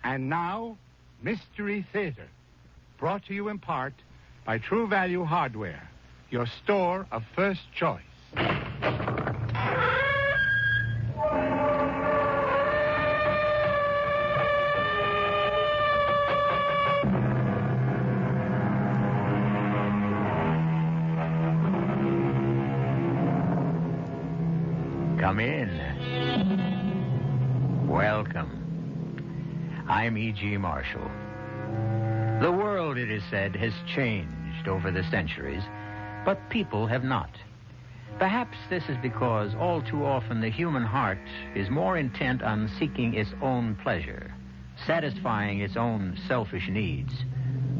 And now, Mystery Theater, brought to you in part by True Value Hardware, your store of first choice. Come in. Welcome. I'm E.G. Marshall. The world, it is said, has changed over the centuries, but people have not. Perhaps this is because all too often the human heart is more intent on seeking its own pleasure, satisfying its own selfish needs,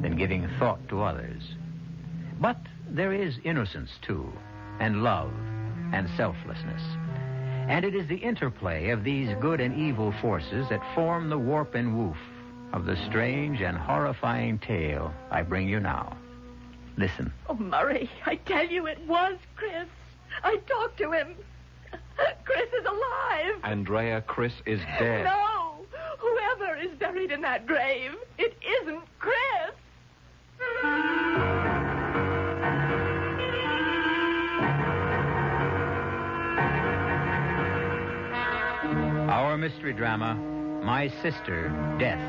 than giving thought to others. But there is innocence, too, and love, and selflessness. And it is the interplay of these good and evil forces that form the warp and woof of the strange and horrifying tale I bring you now. Listen. Oh, Murray, I tell you it was Chris. I talked to him. Chris is alive. Andrea, Chris is dead. No! Whoever is buried in that grave, it isn't Chris. Our mystery drama, My Sister, Death,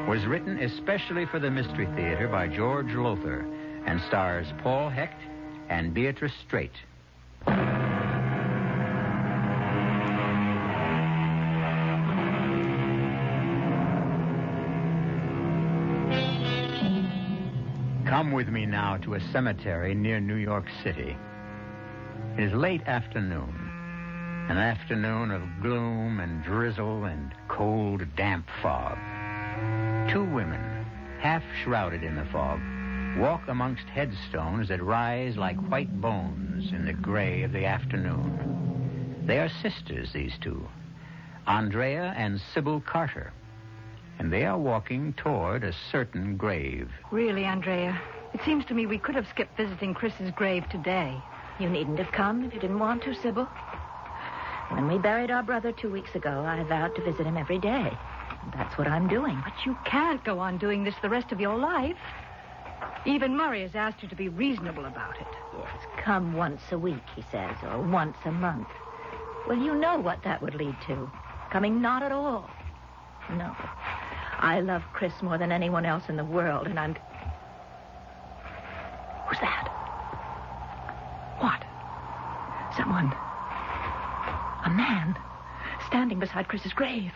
was written especially for the Mystery Theater by George Lothar and stars Paul Hecht and Beatrice Straight. Come with me now to a cemetery near New York City. It is late afternoon. An afternoon of gloom and drizzle and cold, damp fog. Two women, half shrouded in the fog, walk amongst headstones that rise like white bones in the gray of the afternoon. They are sisters, these two, Andrea and Sybil Carter, and they are walking toward a certain grave. Really, Andrea, it seems to me we could have skipped visiting Chris's grave today. You needn't have come if you didn't want to, Sybil. When we buried our brother 2 weeks ago, I vowed to visit him every day. And that's what I'm doing. But you can't go on doing this the rest of your life. Even Murray has asked you to be reasonable about it. Yes, come once a week, he says, or once a month. Well, you know what that would lead to. Coming not at all. No. I love Chris more than anyone else in the world, and I'm... Who's that? What? Someone... A man standing beside Chris's grave.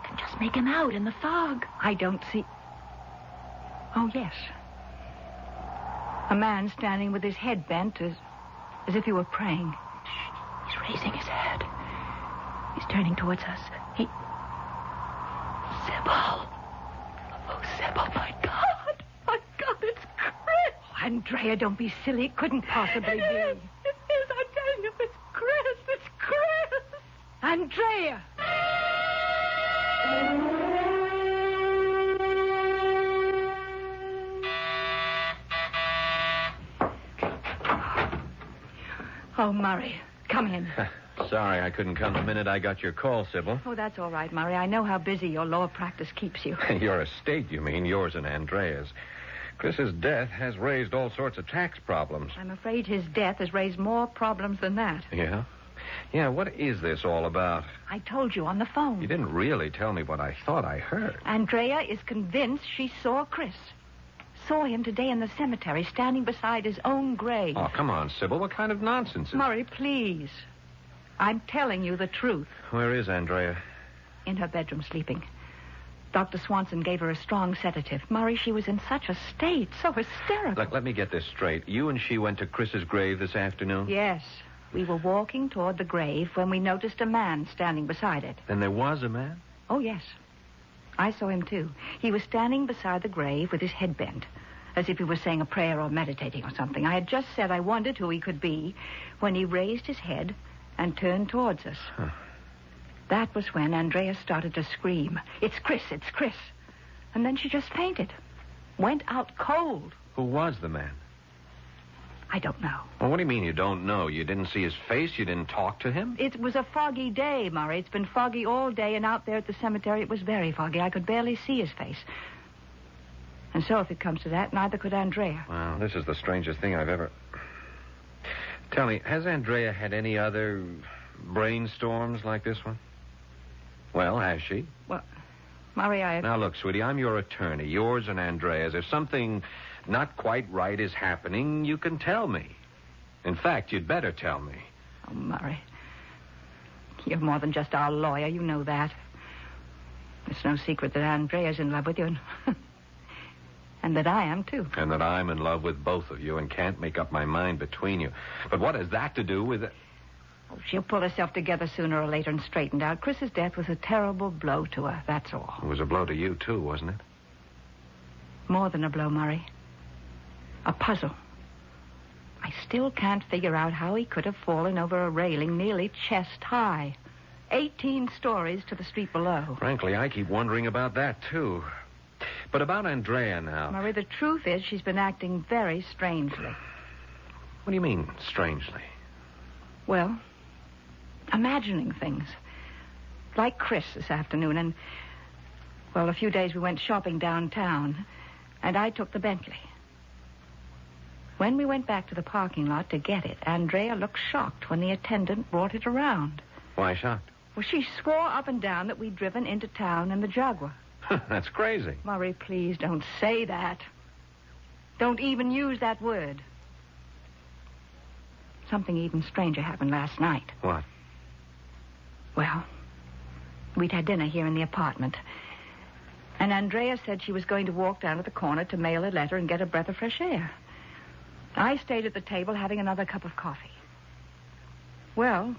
Can just make him out in the fog. I don't see... Oh, yes. A man standing with his head bent as if he were praying. Shh. He's raising his head. He's turning towards us. Sybil. Oh, Sybil, my God. My God, it's Chris. Oh, Andrea, don't be silly. It couldn't possibly be. It is. I'm telling you, it's Chris. It's Chris. Andrea! Oh, Murray, come in. Sorry I couldn't come the minute I got your call, Sybil. Oh, that's all right, Murray. I know how busy your law practice keeps you. Your estate, you mean, yours and Andrea's. Chris's death has raised all sorts of tax problems. I'm afraid his death has raised more problems than that. Yeah? Yeah, what is this all about? I told you on the phone. You didn't really tell me what I thought I heard. Andrea is convinced she saw Chris. Saw him today in the cemetery, standing beside his own grave. Oh, come on, Sybil. What kind of nonsense is... Murray, please. I'm telling you the truth. Where is Andrea? In her bedroom, sleeping. Dr. Swanson gave her a strong sedative. Murray, she was in such a state, so hysterical. Look, let me get this straight. You and she went to Chris's grave this afternoon? Yes. We were walking toward the grave when we noticed a man standing beside it. Then there was a man? Oh, yes. I saw him, too. He was standing beside the grave with his head bent, as if he was saying a prayer or meditating or something. I had just said I wondered who he could be when he raised his head and turned towards us. Huh. That was when Andrea started to scream, "It's Chris, it's Chris." And then she just fainted. Went out cold. Who was the man? I don't know. Well, what do you mean you don't know? You didn't see his face? You didn't talk to him? It was a foggy day, Murray. It's been foggy all day, and out there at the cemetery it was very foggy. I could barely see his face. And so, if it comes to that, neither could Andrea. Well, this is the strangest thing I've ever... Tell me, has Andrea had any other brainstorms like this one? Well, has she? Well, Murray, Now, look, sweetie, I'm your attorney, yours and Andrea's. If something not quite right is happening, you can tell me. In fact, you'd better tell me. Oh, Murray. You're more than just our lawyer. You know that. It's no secret that Andrea's in love with you, and that I am, too. And that I'm in love with both of you and can't make up my mind between you. But what has that to do with it? Oh, she'll pull herself together sooner or later and straighten out. Chris's death was a terrible blow to her, that's all. It was a blow to you, too, wasn't it? More than a blow, Murray. A puzzle. I still can't figure out how he could have fallen over a railing nearly chest high. 18 stories to the street below. Frankly, I keep wondering about that, too. But about Andrea now. Murray, the truth is she's been acting very strangely. What do you mean, strangely? Well, imagining things. Like Chris this afternoon, and, well, a few days we went shopping downtown, and I took the Bentley. When we went back to the parking lot to get it, Andrea looked shocked when the attendant brought it around. Why shocked? Well, she swore up and down that we'd driven into town in the Jaguar. That's crazy. Murray, please don't say that. Don't even use that word. Something even stranger happened last night. What? Well, we'd had dinner here in the apartment. And Andrea said she was going to walk down to the corner to mail a letter and get a breath of fresh air. I stayed at the table having another cup of coffee. Well,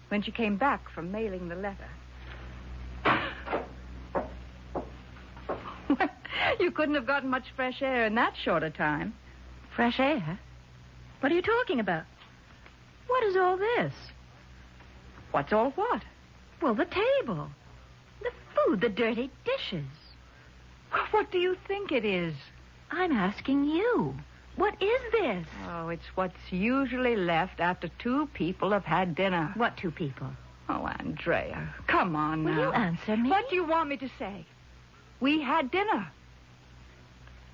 when she came back from mailing the letter... You couldn't have gotten much fresh air in that short a time. Fresh air? What are you talking about? What is all this? What's all what? Well, the table. The food, the dirty dishes. What do you think it is? I'm asking you. What is this? Oh, it's what's usually left after two people have had dinner. What two people? Oh, Andrea, come on now. Will you answer me? What do you want me to say? We had dinner.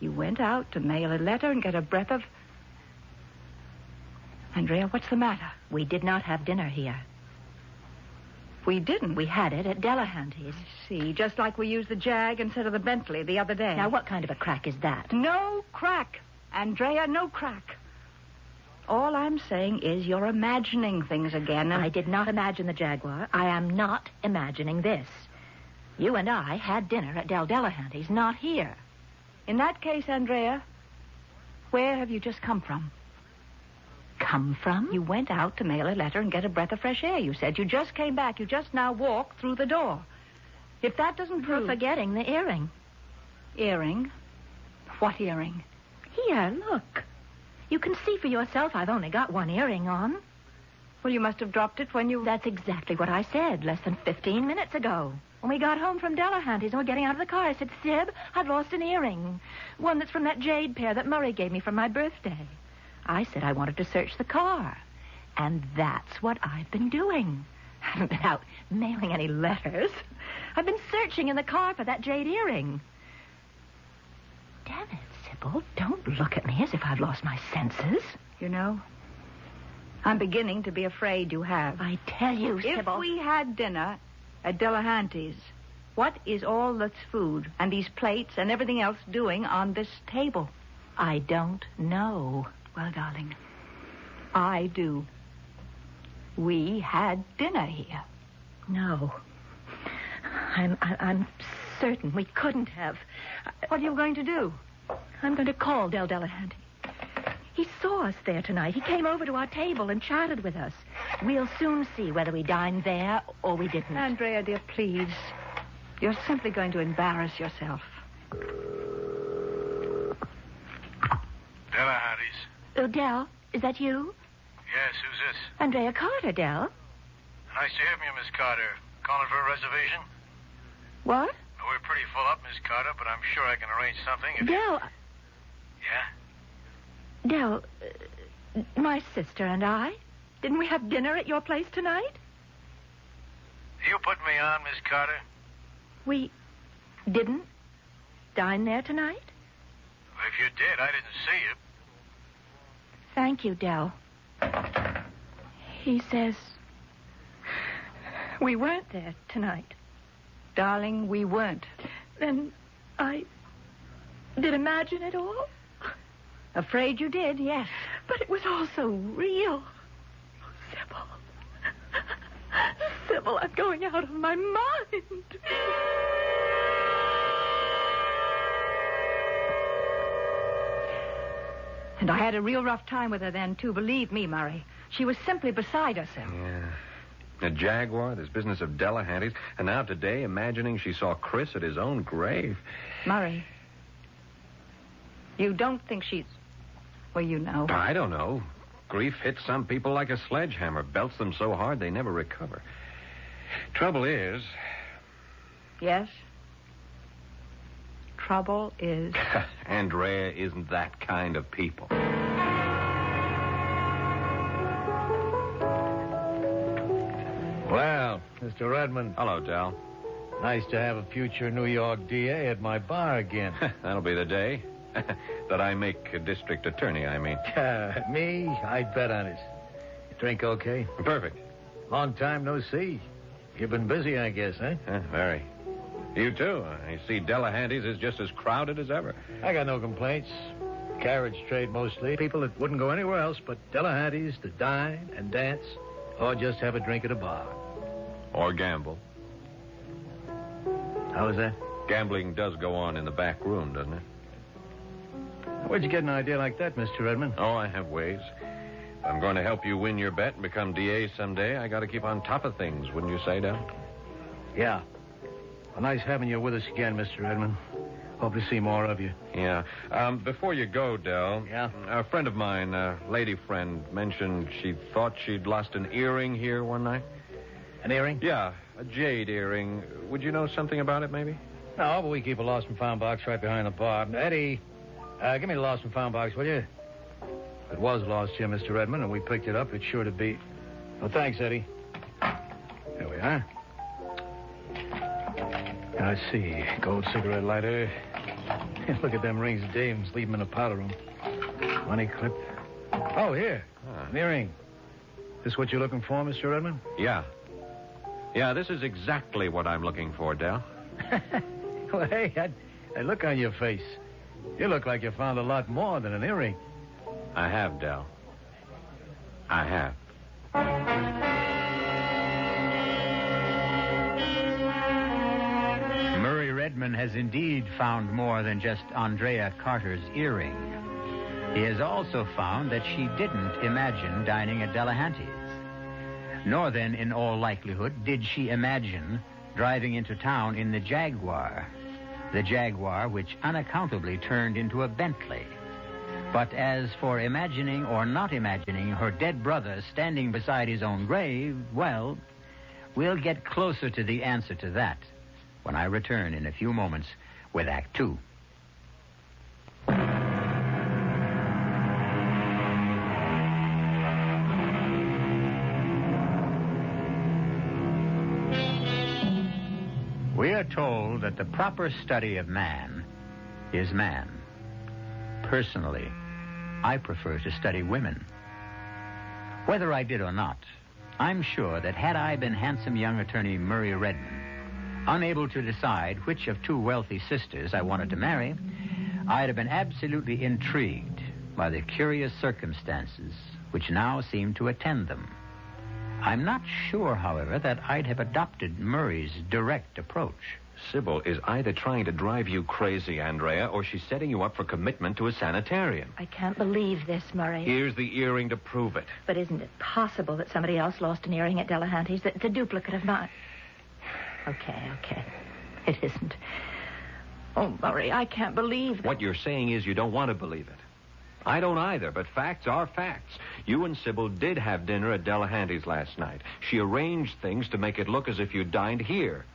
You went out to mail a letter and get a breath of... Andrea, what's the matter? We did not have dinner here. We didn't. We had it at Delahanty's. See, just like we used the Jag instead of the Bentley the other day. Now, what kind of a crack is that? No crack. Andrea, no crack. All I'm saying is you're imagining things again. And... I did not imagine the Jaguar. I am not imagining this. You and I had dinner at Delahanty's, not here. In that case, Andrea, where have you just come from? Come from? You went out to mail a letter and get a breath of fresh air. You said you just came back. You just now walked through the door. If that doesn't prove... You're forgetting the earring. Earring? What earring? Here, look. You can see for yourself I've only got one earring on. Well, you must have dropped it when you... That's exactly what I said less than 15 minutes ago. When we got home from Delahanty's and were getting out of the car, I said, Sib, I've lost an earring. One that's from that jade pair that Murray gave me for my birthday. I said I wanted to search the car. And that's what I've been doing. I haven't been out mailing any letters. I've been searching in the car for that jade earring. Damn it, Sybil, don't look at me as if I've lost my senses. You know, I'm beginning to be afraid you have. I tell you, Sybil... If we had dinner at Delahanty's, what is all this food and these plates and everything else doing on this table? I don't know. Well, darling, I do. We had dinner here. No. I'm certain we couldn't have. What are you going to do? I'm going to call Delahanty. He saw us there tonight. He came over to our table and chatted with us. We'll soon see whether we dined there or we didn't. Andrea, dear, please. You're simply going to embarrass yourself. Delahanty's. Del, is that you? Yes, who's this? Andrea Carter, Del. Nice to hear from you, Miss Carter. Calling for a reservation? What? We're pretty full up, Miss Carter, but I'm sure I can arrange something if Del... Yeah? Del, My sister and I. Didn't we have dinner at your place tonight? You put me on, Miss Carter? We didn't dine there tonight? If you did, I didn't see you. Thank you, Del. He says we weren't there tonight. Darling, we weren't. Then I did imagine it all. Afraid you did, yes. But it was all so real. Sybil. Sybil, I'm going out of my mind. And I had a real rough time with her then, too. Believe me, Murray. She was simply beside herself. Yeah. A Jaguar, this business of Delahanty's, and now today imagining she saw Chris at his own grave. Murray, you don't think she's... Well, you know. I don't know. Grief hits some people like a sledgehammer, belts them so hard they never recover. Trouble is... Yes? Trouble is... Andrea isn't that kind of people. Well, Mr. Redmond, Hello, Del. nice to have a future New York DA at my bar again. That'll be the day. That I make a district attorney, I mean. Me? I'd bet on it. You drink okay? Perfect. Long time no see. You've been busy, I guess, huh? Very. You too. I see Delahanty's is just as crowded as ever. I got no complaints. Carriage trade mostly. People that wouldn't go anywhere else but Delahanty's to dine and dance or just have a drink at a bar. Or gamble. How is that? Gambling does go on in the back room, doesn't it? Where'd you get an idea like that, Mr. Redmond? Oh, I have ways. If I'm going to help you win your bet and become DA someday, I got to keep on top of things, wouldn't you say, Del? Yeah. Well, nice having you with us again, Mr. Redmond. Hope to see more of you. Yeah. Before you go, Del. Yeah? A friend of mine, a lady friend, mentioned she thought she'd lost an earring here one night. An earring? Yeah, a jade earring. Would you know something about it, maybe? No, but we keep a lost and found box right behind the bar. Eddie, give me the lost and found box, will you? If it was lost here, Mr. Redmond, and we picked it up, it's sure to be... Oh, thanks, Eddie. There we are. Let's see. Gold cigarette lighter. Look at them rings dames leave them in the powder room. Money clip. Oh, here. An earring. This what you're looking for, Mr. Redmond? Yeah. Yeah, this is exactly what I'm looking for, Del. Well, hey, that look on your face. You look like you found a lot more than an earring. I have, Del. I have. Murray Redmond has indeed found more than just Andrea Carter's earring. He has also found that she didn't imagine dining at Delahanty's. Nor then, in all likelihood, did she imagine driving into town in the Jaguar. The Jaguar which unaccountably turned into a Bentley. But as for imagining or not imagining her dead brother standing beside his own grave, well, we'll get closer to the answer to that when I return in a few moments with Act Two. We are told that the proper study of man is man. Personally, I prefer to study women. Whether I did or not, I'm sure that had I been handsome young attorney Murray Redmond, unable to decide which of two wealthy sisters I wanted to marry, I'd have been absolutely intrigued by the curious circumstances which now seem to attend them. I'm not sure, however, that I'd have adopted Murray's direct approach. Sybil is either trying to drive you crazy, Andrea, or she's setting you up for commitment to a sanitarium. I can't believe this, Murray. Here's the earring to prove it. But isn't it possible that somebody else lost an earring at Delahanty's? That's a duplicate of mine. Okay. It isn't. Oh, Murray, I can't believe that. What you're saying is you don't want to believe it. I don't either, but facts are facts. You and Sybil did have dinner at Delahanty's last night. She arranged things to make it look as if you dined here.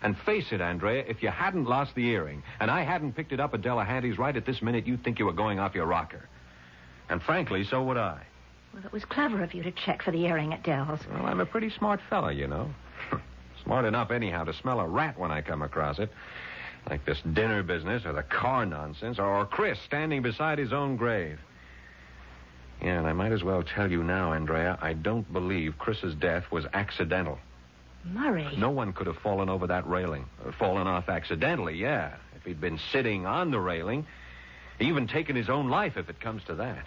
And face it, Andrea, if you hadn't lost the earring, and I hadn't picked it up at Delahanty's right at this minute, you'd think you were going off your rocker. And frankly, so would I. Well, it was clever of you to check for the earring at Dell's. Well, I'm a pretty smart fella, you know. Smart enough, anyhow, to smell a rat when I come across it. Like this dinner business or the car nonsense or Chris standing beside his own grave. Yeah, and I might as well tell you now, Andrea, I don't believe Chris's death was accidental. Murray. No one could have fallen over that railing. Fallen off accidentally, yeah. If he'd been sitting on the railing, even taken his own life if it comes to that.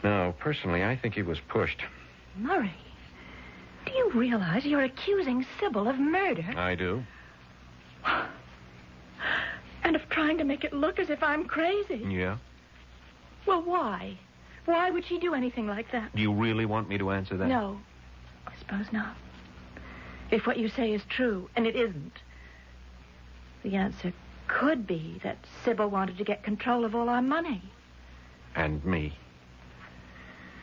No, personally, I think he was pushed. Murray, do you realize you're accusing Sybil of murder? I do. And of trying to make it look as if I'm crazy. Yeah? Well, why? Why would she do anything like that? Do you really want me to answer that? No, I suppose not. If what you say is true, and it isn't, the answer could be that Sybil wanted to get control of all our money. And me.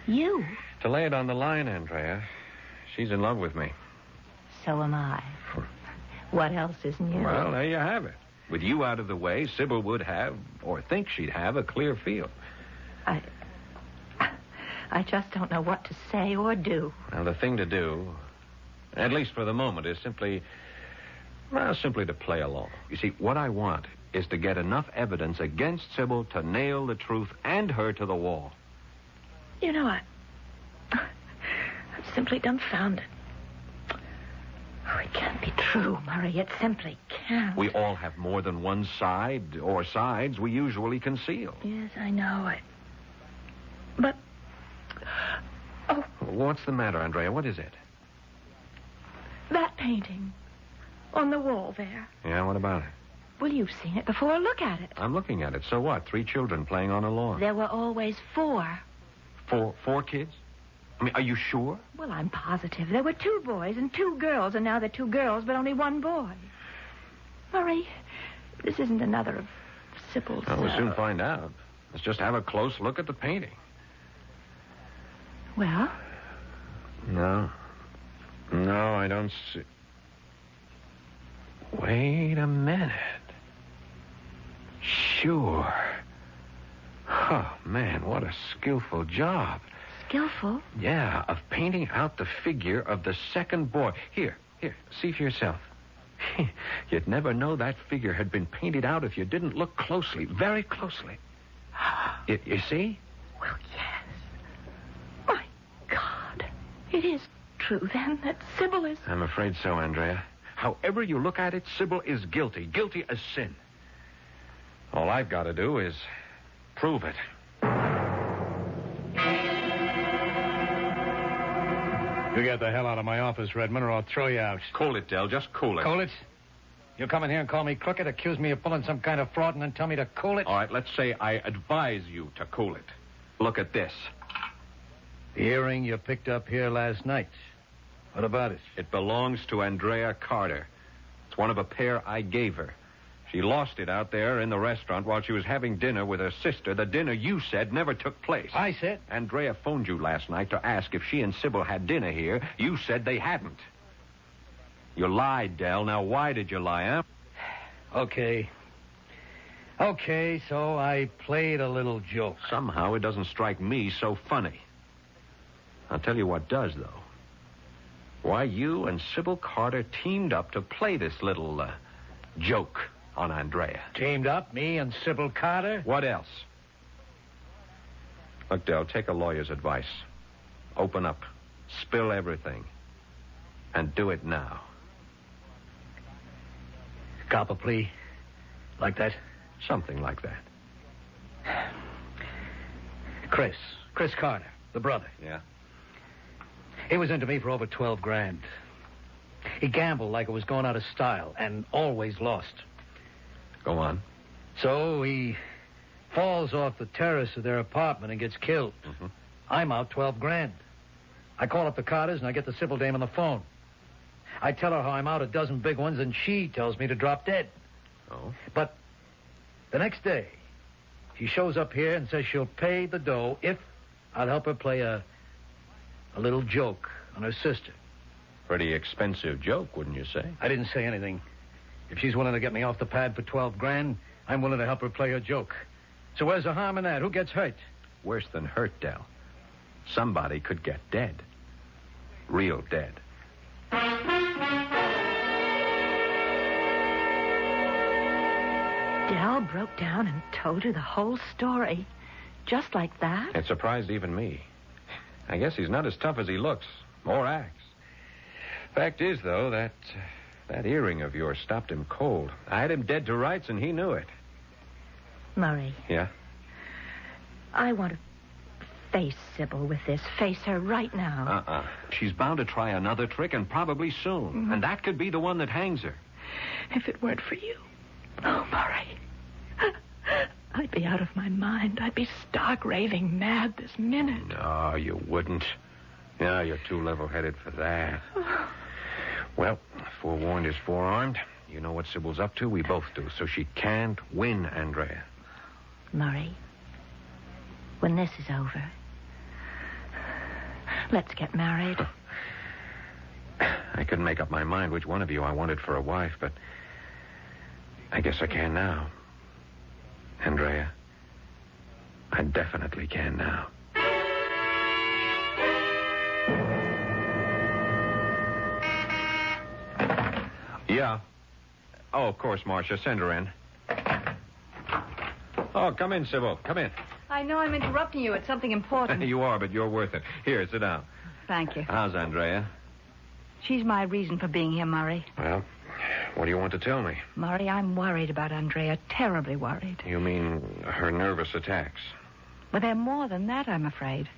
You? To lay it on the line, Andrea, she's in love with me. So am I. What else is new? Well, there you have it. With you out of the way, Sybil would have, or think she'd have, a clear field. I just don't know what to say or do. Now, the thing to do, at least for the moment, is simply to play along. You see, what I want is to get enough evidence against Sybil to nail the truth and her to the wall. You know, I'm simply dumbfounded. Oh, it can't be true, Murray. It simply can't. We all have more than one side, or sides we usually conceal. Yes, I know. But... Oh. What's the matter, Andrea? What is it? That painting. On the wall there. Yeah, what about it? Well, you've seen it before. Look at it. I'm looking at it. So what? 3 children playing on a lawn. There were always 4. 4 kids? I mean, are you sure? Well, I'm positive. There were 2 boys and 2 girls, and now there are 2 girls, but only 1 boy. Murray, this isn't another of Sybil's... Well, we'll soon find out. Let's just have a close look at the painting. Well? No, I don't see... Wait a minute. Sure. Oh, man, what a skillful job. Skillful? Yeah, of painting out the figure of the second boy. Here, see for yourself. You'd never know that figure had been painted out if you didn't look closely, very closely. You see? Well, yes. My God. It is true, then, that Sybil is... I'm afraid so, Andrea. However you look at it, Sybil is guilty. Guilty as sin. All I've got to do is prove it. You get the hell out of my office, Redmond, or I'll throw you out. Cool it, Del. Just cool it. Cool it? You come in here and call me crooked, accuse me of pulling some kind of fraud, and then tell me to cool it? All right, let's say I advise you to cool it. Look at this. The earring you picked up here last night. What about it? It belongs to Andrea Carter. It's one of a pair I gave her. She lost it out there in the restaurant while she was having dinner with her sister, the dinner you said never took place. I said? Andrea phoned you last night to ask if she and Sybil had dinner here. You said they hadn't. You lied, Del. Now, why did you lie, huh? Okay, so I played a little joke. Somehow it doesn't strike me so funny. I'll tell you what does, though. Why you and Sybil Carter teamed up to play this little joke on Andrea. Teamed up, me and Sybil Carter? What else? Look, Del, take a lawyer's advice. Open up. Spill everything. And do it now. Cop a plea? Like that? Something like that. Chris Carter, the brother. Yeah? He was into me for over 12 grand. He gambled like it was going out of style and always lost. Go on. So he falls off the terrace of their apartment and gets killed. Mm-hmm. I'm out 12 grand. I call up the Carters and I get the Sybil dame on the phone. I tell her how I'm out a dozen big ones and she tells me to drop dead. Oh? But the next day, she shows up here and says she'll pay the dough if I'll help her play a little joke on her sister. Pretty expensive joke, wouldn't you say? I didn't say anything. If she's willing to get me off the pad for 12 grand, I'm willing to help her play her joke. So where's the harm in that? Who gets hurt? Worse than hurt, Del. somebody could get dead. Real dead. Dell broke down and told you the whole story. Just like that? It surprised even me. I guess he's not as tough as he looks, or acts. Fact is, though, that earring of yours stopped him cold. I had him dead to rights, and he knew it. Murray. Yeah? I want to face Sybil with this. Face her right now. She's bound to try another trick, and probably soon. Mm-hmm. And that could be the one that hangs her. If it weren't for you. Oh, Murray. I'd be out of my mind. I'd be stark raving mad this minute. No, you wouldn't. No, you're too level-headed for that. Well, forewarned is forearmed. You know what Sybil's up to. We both do. So she can't win, Andrea. Murray, when this is over, let's get married. I couldn't make up my mind which one of you I wanted for a wife, but I guess I can now. Andrea, I definitely can now. Yeah. Oh, of course, Marcia. Send her in. Oh, come in, Sybil. Come in. I know I'm interrupting you. It's something important. You are, but you're worth it. Here, sit down. Thank you. How's Andrea? She's my reason for being here, Murray. Well, what do you want to tell me? Murray, I'm worried about Andrea. Terribly worried. You mean her nervous attacks? But they're more than that, I'm afraid.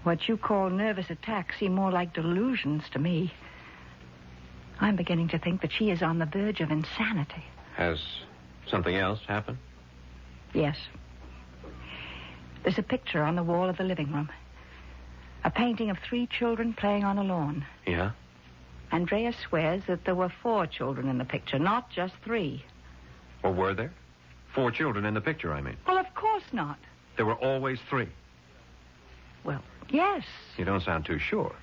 What you call nervous attacks seem more like delusions to me. I'm beginning to think that she is on the verge of insanity. Has something else happened? Yes. There's a picture on the wall of the living room. A painting of 3 children playing on a lawn. Yeah? Andrea swears that there were 4 children in the picture, not just 3. Or were there? 4 children in the picture, I mean. Well, of course not. There were always 3. Well, yes. You don't sound too sure.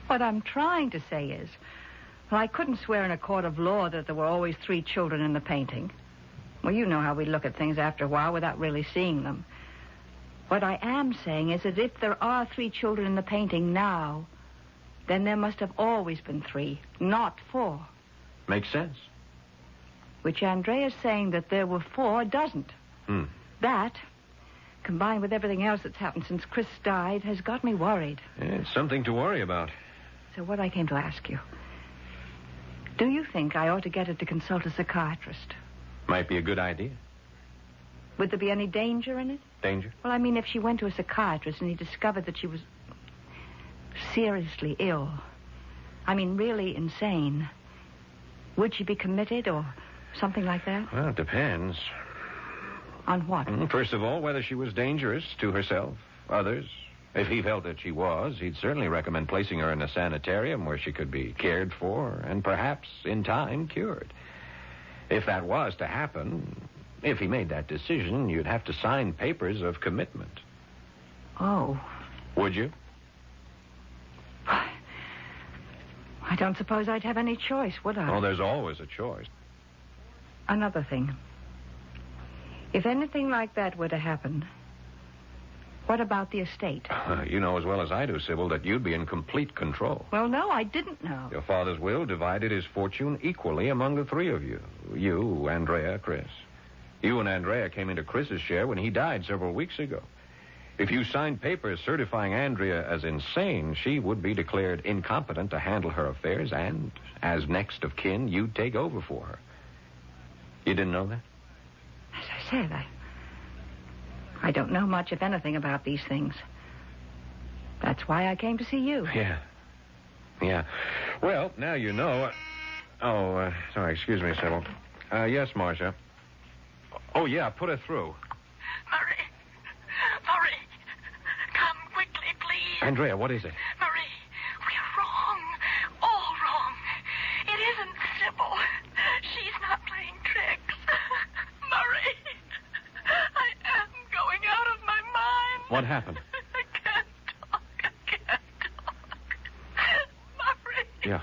What I'm trying to say is, well, I couldn't swear in a court of law that there were always 3 children in the painting. Well, you know how we look at things after a while without really seeing them. What I am saying is that if there are 3 children in the painting now, then there must have always been 3, not 4. Makes sense. Which Andrea's saying that there were 4 doesn't. That, combined with everything else that's happened since Chris died, has got me worried. It's something to worry about. So what I came to ask you, do you think I ought to get her to consult a psychiatrist? Might be a good idea. Would there be any danger in it? Danger? Well, I mean, if she went to a psychiatrist and he discovered that she was seriously ill, I mean, really insane, would she be committed or something like that? Well, it depends. On what? First of all, whether she was dangerous to herself, others. If he felt that she was, he'd certainly recommend placing her in a sanitarium where she could be cared for and perhaps, in time, cured. If that was to happen, if he made that decision, you'd have to sign papers of commitment. Oh. Would you? I don't suppose I'd have any choice, would I? Oh, there's always a choice. Another thing. If anything like that were to happen, what about the estate? You know as well as I do, Sybil, that you'd be in complete control. Well, no, I didn't know. Your father's will divided his fortune equally among the 3 of you. You, Andrea, Chris. You and Andrea came into Chris's share when he died several weeks ago. If you signed papers certifying Andrea as insane, she would be declared incompetent to handle her affairs, and as next of kin, you'd take over for her. You didn't know that? As I said, I don't know much, if anything, about these things. That's why I came to see you. Yeah. Well, now you know. Sorry, excuse me, Sybil. Yes, Marcia. Oh, yeah, put her through. Murray, come quickly, please. Andrea, what is it? Murray, we're wrong. All wrong. It isn't Sybil. She's not playing tricks. Murray, I am going out of my mind. What happened? I can't talk. Murray. Yeah.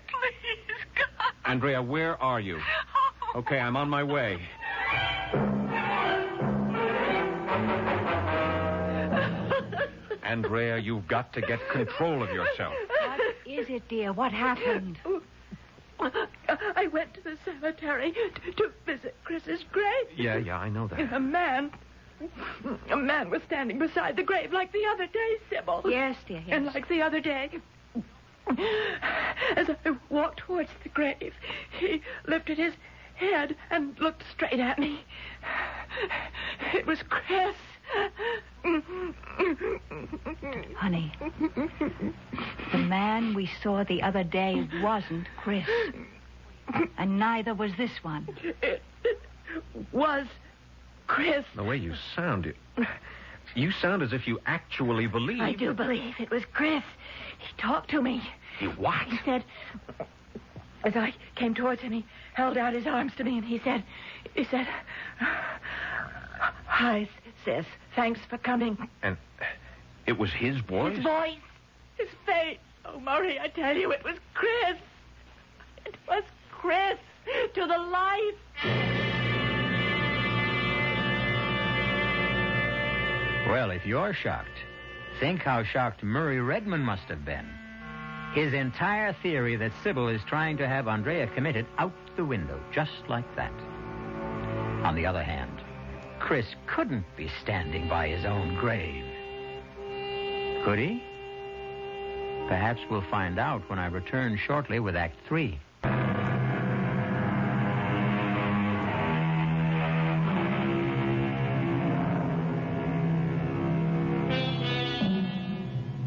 Please, God. Andrea, where are you? Okay, I'm on my way. Andrea, you've got to get control of yourself. What is it, dear? What happened? I went to the cemetery to visit Chris's grave. Yeah, I know that. A man was standing beside the grave like the other day, Sybil. Yes, dear, yes. And like the other day, as I walked towards the grave, he lifted his head and looked straight at me. It was Chris. Honey, the man we saw the other day wasn't Chris. And neither was this one. It was Chris. The way you sound, you sound as if you actually believe. I do believe it was Chris. He talked to me. What? He said, as I came towards him, he held out his arms to me and he said, "Hi, sis. Thanks for coming." And it was his voice? His voice. His face. Oh, Murray, I tell you, it was Chris. It was Chris. To the life. Well, if you're shocked, think how shocked Murray Redmond must have been. His entire theory that Sybil is trying to have Andrea committed out the window, just like that. On the other hand, Chris couldn't be standing by his own grave. Could he? Perhaps we'll find out when I return shortly with Act 3.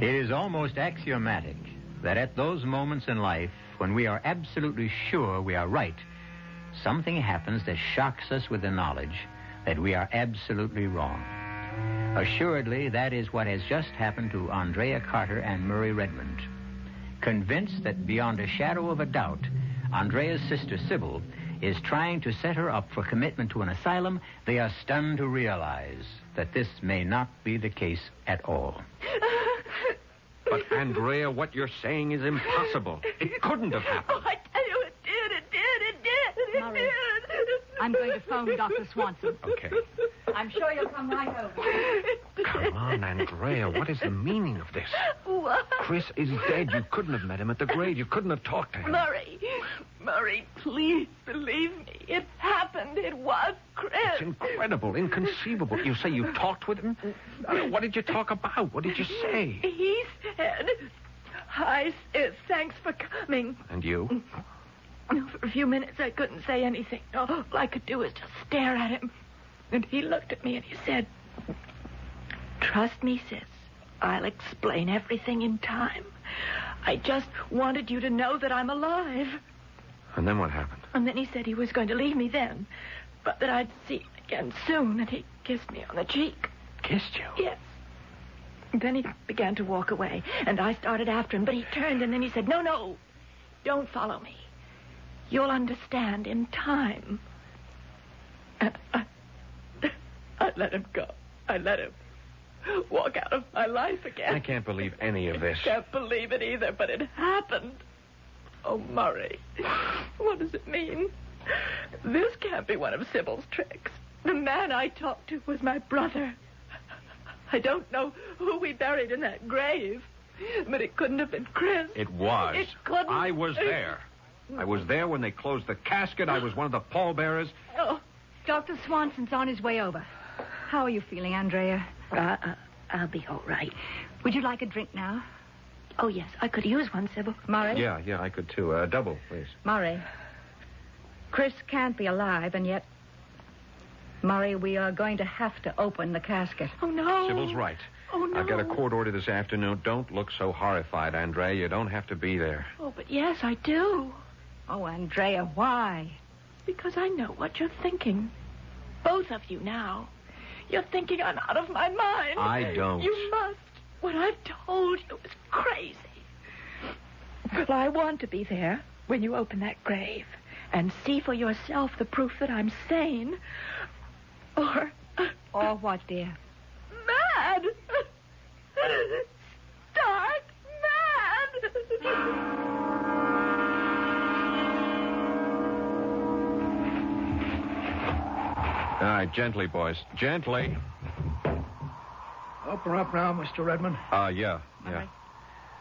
It is almost axiomatic that at those moments in life when we are absolutely sure we are right, something happens that shocks us with the knowledge that we are absolutely wrong. Assuredly, that is what has just happened to Andrea Carter and Murray Redmond. Convinced that beyond a shadow of a doubt, Andrea's sister Sybil is trying to set her up for commitment to an asylum, they are stunned to realize that this may not be the case at all. But, Andrea, what you're saying is impossible. It couldn't have happened. Oh, I tell you, it did. Murray, I'm going to phone Dr. Swanson. Okay. I'm sure you'll come right over. Come on, Andrea. What is the meaning of this? What? Chris is dead. You couldn't have met him at the grave. You couldn't have talked to him. Murray, please believe me. It happened. It was Chris. It's incredible, inconceivable. You say you talked with him? What did you talk about? What did you say? He said, "Hi, sis. Thanks for coming." And you? For a few minutes, I couldn't say anything. All I could do was just stare at him. And he looked at me and he said, "Trust me, sis. I'll explain everything in time. I just wanted you to know that I'm alive." And then what happened? And then he said he was going to leave me then, but that I'd see him again soon, and he kissed me on the cheek. Kissed you? Yes. And then he began to walk away, and I started after him, but he turned, and then he said, No, don't follow me. You'll understand in time." And I let him go. I let him walk out of my life again. I can't believe any of this. I can't believe it either, but it happened. Oh, Murray, what does it mean? This can't be one of Sybil's tricks. The man I talked to was my brother. I don't know who we buried in that grave, but it couldn't have been Chris. It was. It couldn't. I was there. I was there when they closed the casket. I was one of the pallbearers. Oh, Dr. Swanson's on his way over. How are you feeling, Andrea? I'll be all right. Would you like a drink now? Oh, yes, I could use one, Sybil. Murray? Yeah, I could too. Double, please. Murray. Chris can't be alive, and yet... Murray, we are going to have to open the casket. Oh, no. Sybil's right. Oh, no. I'll get a court order this afternoon. Don't look so horrified, Andrea. You don't have to be there. Oh, but yes, I do. Oh, Andrea, why? Because I know what you're thinking. Both of you now. You're thinking I'm out of my mind. I don't. You must. What I've told you is crazy. Well, I want to be there when you open that grave and see for yourself the proof that I'm sane. Or what, dear? Mad. Stark mad. All right, gently, boys. Gently. Open her up now, Mr. Redmond. Yeah.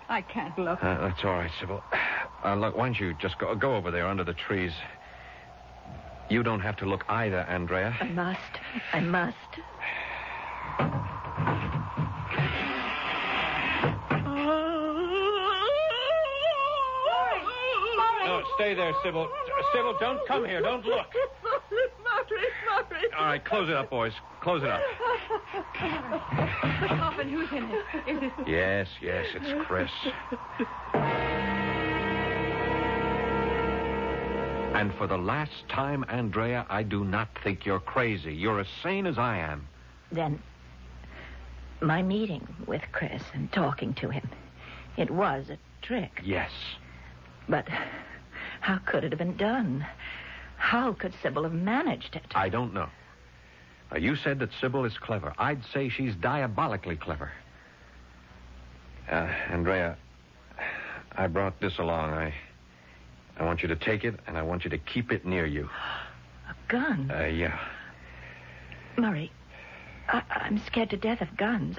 I can't look. That's all right, Sybil. Look, why don't you just go over there under the trees? You don't have to look either, Andrea. I must. No, stay there, Sybil. Sybil, don't come here. Don't look. Murray. All right, close it up, boys. Close it up. The coffin, who's in it? Is it... Yes, it's Chris. And for the last time, Andrea, I do not think you're crazy. You're as sane as I am. Then, my meeting with Chris and talking to him, it was a trick. Yes. But how could it have been done? How could Sybil have managed it? I don't know. You said that Sybil is clever. I'd say she's diabolically clever. Andrea, I brought this along. I want you to take it, and I want you to keep it near you. A gun? Yeah. Murray, I'm scared to death of guns.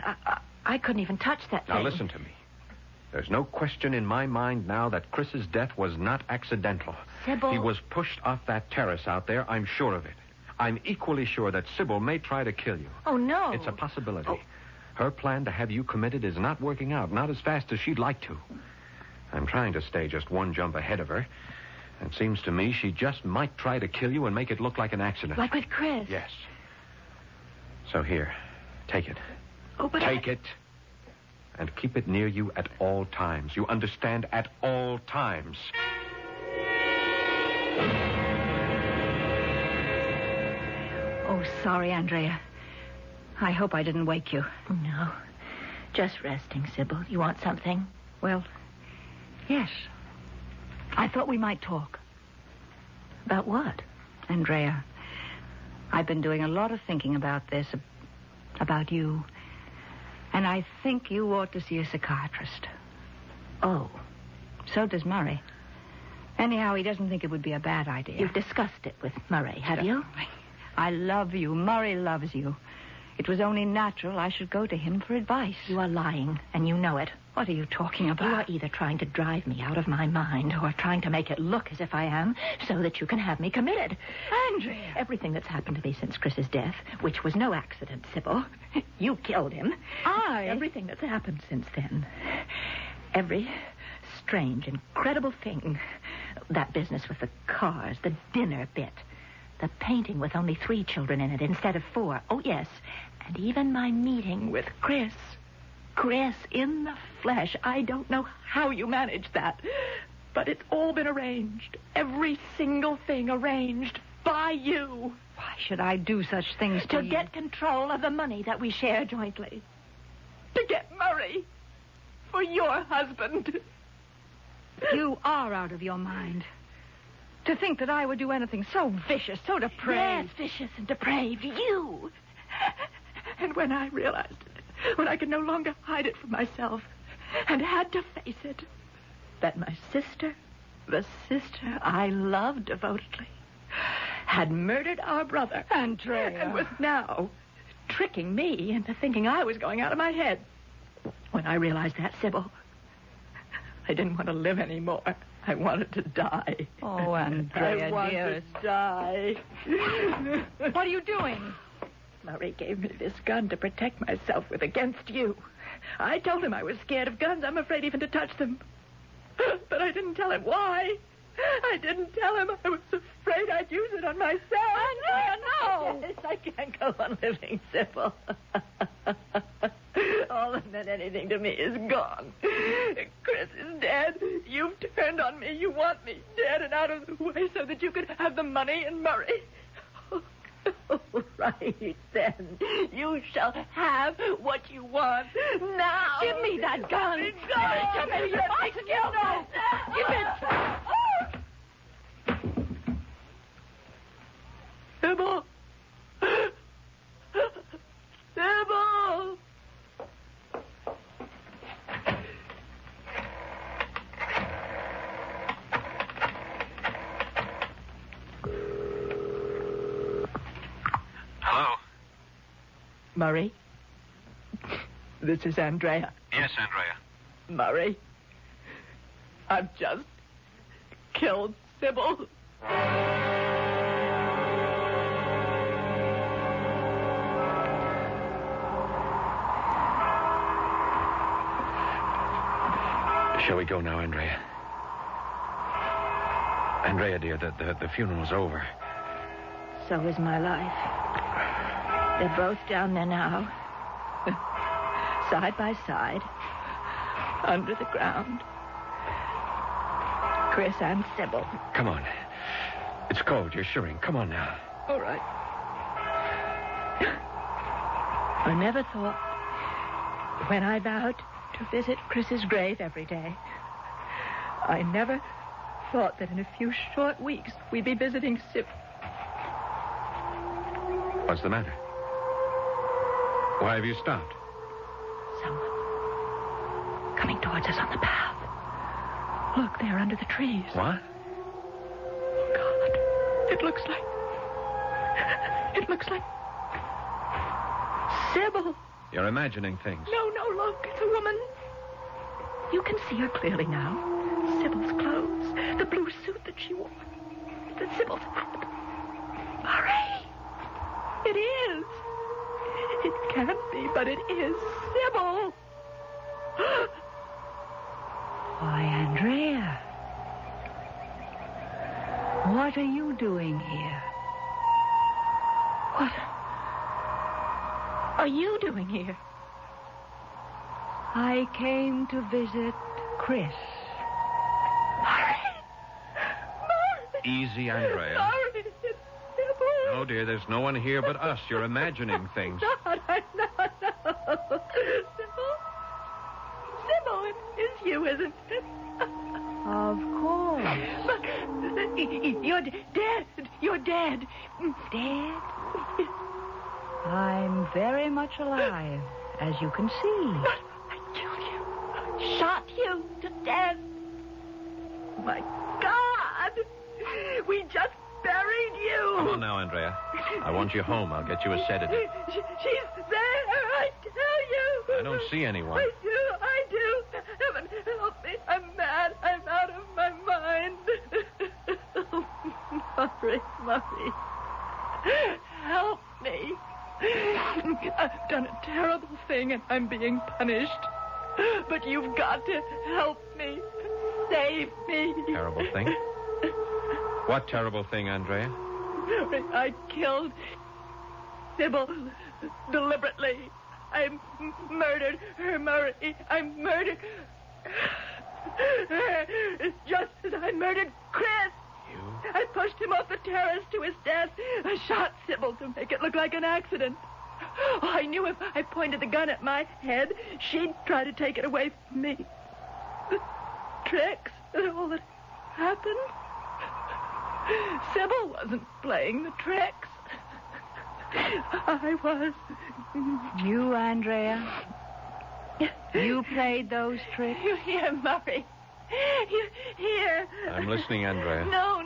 I couldn't even touch that thing. Now, listen to me. There's no question in my mind now that Chris's death was not accidental. Sybil... He was pushed off that terrace out there. I'm sure of it. I'm equally sure that Sybil may try to kill you. Oh, no. It's a possibility. Oh. Her plan to have you committed is not working out, not as fast as she'd like to. I'm trying to stay just one jump ahead of her. It seems to me she just might try to kill you and make it look like an accident. Like with Chris? Yes. So here, take it. Oh, but Take it. And keep it near you at all times. You understand? At all times. Oh, sorry, Andrea. I hope I didn't wake you. No. Just resting, Sybil. You want something? Well, yes. I thought we might talk. About what? Andrea, I've been doing a lot of thinking about this, about you. And I think you ought to see a psychiatrist. Oh. So does Murray. Anyhow, he doesn't think it would be a bad idea. You've discussed it with Murray, have you? I love you. Murray loves you. It was only natural I should go to him for advice. You are lying, and you know it. What are you talking about? You are either trying to drive me out of my mind or trying to make it look as if I am so that you can have me committed. Andrea! Everything that's happened to me since Chris's death, which was no accident, Sybil. You killed him. Everything that's happened since then. Every strange, incredible thing. That business with the cars, the dinner bit. The painting with only 3 children in it instead of 4. Oh, yes. And even my meeting with Chris. Chris in the flesh. I don't know how you managed that. But it's all been arranged. Every single thing arranged by you. Why should I do such things to you? To get control of the money that we share jointly. To get Murray for your husband. You are out of your mind. To think that I would do anything so vicious, so depraved. Yes, vicious and depraved. You. And when I realized it, when I could no longer hide it from myself and had to face it, that my sister, the sister I loved devotedly, had murdered our brother. Andrea. And was now tricking me into thinking I was going out of my head. When I realized that, Sybil, I didn't want to live anymore. I wanted to die. Oh, Andrea, I wanted dearest. to die. What are you doing? Murray gave me this gun to protect myself with against you. I told him I was scared of guns. I'm afraid even to touch them. But I didn't tell him why. I didn't tell him. I was afraid I'd use it on myself. Andrea, no! Yes, I can't go on living, Sybil. All that meant anything to me is gone. Chris is dead. You've turned on me. You want me dead and out of the way so that you could have the money and Murray. All right, then. You shall have what you want now. Give me that gun. Give me your bicycle. No. Give it. Sybil. Sybil. Hello? Murray? This is Andrea. Yes, Andrea. Murray, I've just killed Sybil. Shall we go now, Andrea? Andrea, dear, the funeral's over. So is my life. They're both down there now. Side by side. Under the ground. Chris and Sybil. Come on. It's cold. You're shivering. Come on now. All right. I never thought, when I vowed to visit Chris's grave every day, I never thought that in a few short weeks we'd be visiting Sybil. What's the matter? Why have you stopped? Someone coming towards us on the path. Look, they're under the trees. What? God, it looks like Sybil. You're imagining things. No, look, it's a woman. You can see her clearly now. Sybil's clothes, the blue suit that she wore, the Sybil's hat. Murray, it is. It can't be, but it is Sybil. Why, Andrea. What are you doing here? What are you doing here? I came to visit Chris. Murray! Easy, Andrea. Murray, it's Sybil. No, dear, there's no one here but us. You're imagining things. I'm not. Sybil, it's you, isn't it? Of course. But you're dead. You're dead. Dead? I'm very much alive, as you can see. I killed you. Shot you to death. My God. We just buried you. Come on now, Andrea. I want you home. I'll get you a sedative. She's there, I tell you. I don't see anyone. I do. Heaven help me. I'm mad. I'm out of my mind. Murray. Help me. I've done a terrible thing and I'm being punished. But you've got to help me. Save me. Terrible thing? What terrible thing, Andrea? I killed Sybil deliberately. I murdered her, Murray. I murdered her just as I murdered Chris. You? I pushed him off the terrace to his death. I shot Sybil to make it look like an accident. Oh, I knew if I pointed the gun at my head, she'd try to take it away from me. The tricks and all that happened. Sybil wasn't playing the tricks. I was. You, Andrea? You played those tricks? You hear, Murray? You hear? I'm listening, Andrea. No.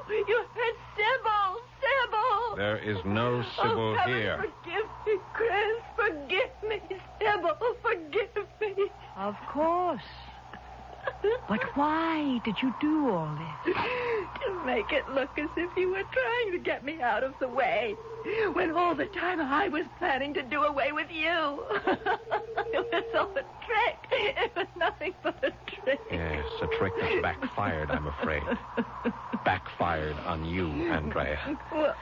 You heard Sybil. There is no Sybil Heaven, here. Forgive me, Chris. Forgive me, Sybil. Forgive me. Of course. But why did you do all this? To make it look as if you were trying to get me out of the way, when all the time I was planning to do away with you. It was all a trick. It was nothing but a trick. Yes, a trick that's backfired, I'm afraid. Backfired on you, Andrea.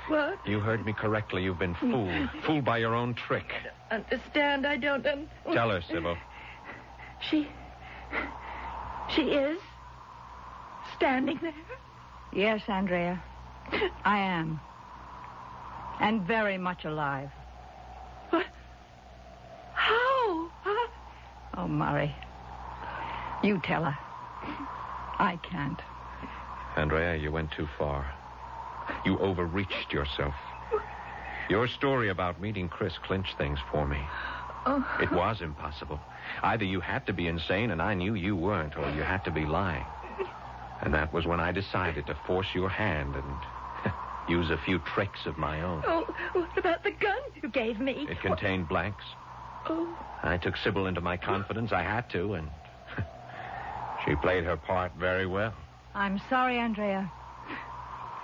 What? You heard me correctly. You've been fooled. Fooled by your own trick. Understand? I don't. Tell her, Sybil. She is standing there. Yes, Andrea. I am. And very much alive. What? How? Oh, Murray. You tell her. I can't. Andrea, you went too far. You overreached yourself. Your story about meeting Chris clinched things for me. Oh. It was impossible. Either you had to be insane, and I knew you weren't, or you had to be lying. And that was when I decided to force your hand and use a few tricks of my own. Oh, what about the gun you gave me? It contained blanks. Oh. I took Sybil into my confidence. I had to, and she played her part very well. I'm sorry, Andrea.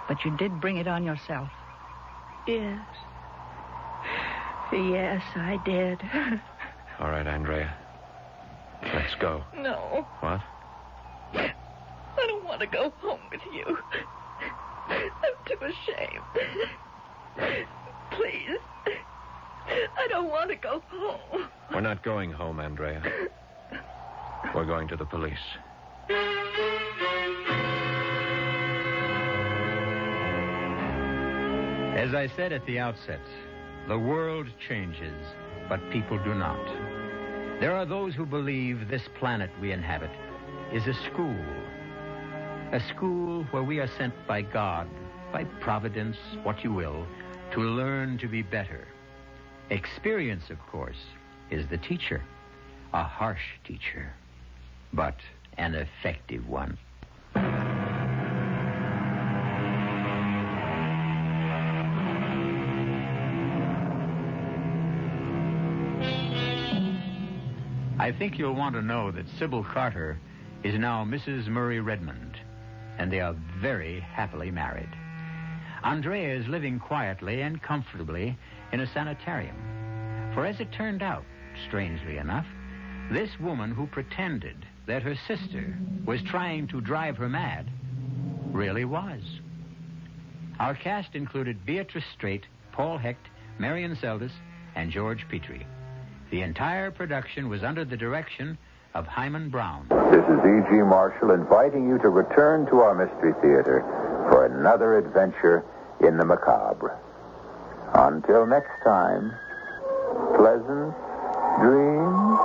But you did bring it on yourself. Yes. Yes, I did. All right, Andrea. Let's go. No. What? I don't want to go home with you. I'm too ashamed. Please. I don't want to go home. We're not going home, Andrea. We're going to the police. As I said at the outset, the world changes, but people do not. There are those who believe this planet we inhabit is a school where we are sent by God, by Providence, what you will, to learn to be better. Experience, of course, is the teacher, a harsh teacher, but an effective one. I think you'll want to know that Sybil Carter is now Mrs. Murray Redmond, and they are very happily married. Andrea is living quietly and comfortably in a sanitarium. For as it turned out, strangely enough, this woman who pretended that her sister was trying to drive her mad really was. Our cast included Beatrice Straight, Paul Hecht, Marion Seldes, and George Petrie. The entire production was under the direction of Hyman Brown. This is E.G. Marshall inviting you to return to our Mystery Theater for another adventure in the macabre. Until next time, pleasant dreams.